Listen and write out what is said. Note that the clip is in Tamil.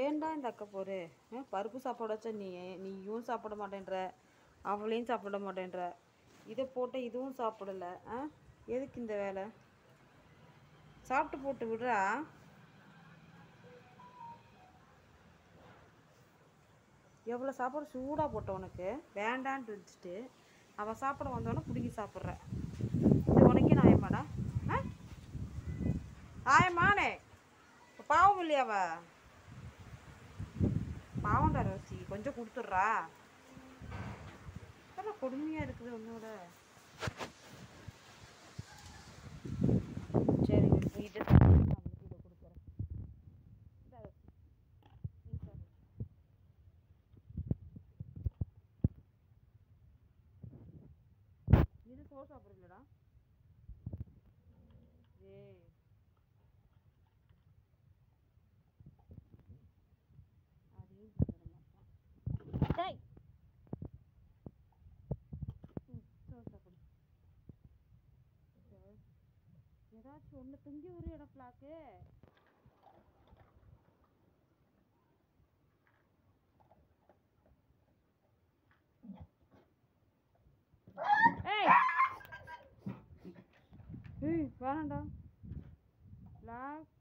ஏன்டா இந்த அக்கா போரு பருப்பு சாப்பாடு வச்சா நீயும் சாப்பிட மாட்டேன்ற, அவளையும் சாப்பிட மாட்டேன்ற, இதை போட்டு இதுவும் சாப்பிடல. எதுக்கு இந்த வேலை? சாப்பிட்டு போட்டு விடுறா. எவ்வளோ சாப்பாடு சூடாக போட்ட உனக்கு வேண்டான்ட்டு வச்சுட்டு அவள் சாப்பிட வந்தோடனே பிடிங்கி சாப்பிட்ற. இது உனக்கே நியாயமாடா? நியாயமானே பாவம் இல்லையா? அவ பாவம்டா ரோசி, கொஞ்சம் கொடுத்துட்றா. அதெல்லாம் கொடுமையாக இருக்குது உன்னோட. சரி போயிட்டு இதை கொடுக்குறேன். இது சோறு சாப்பிட்றீங்களா? ஏய் அதையும் சாப்பிட மாட்டான். டேய் சோறு சாப்பிடு. ஏதாச்சும் ஒன்று துங்கி ஒரு இடம் பிளாக்கு. ஏய் வேணாண்டா பிளாக்.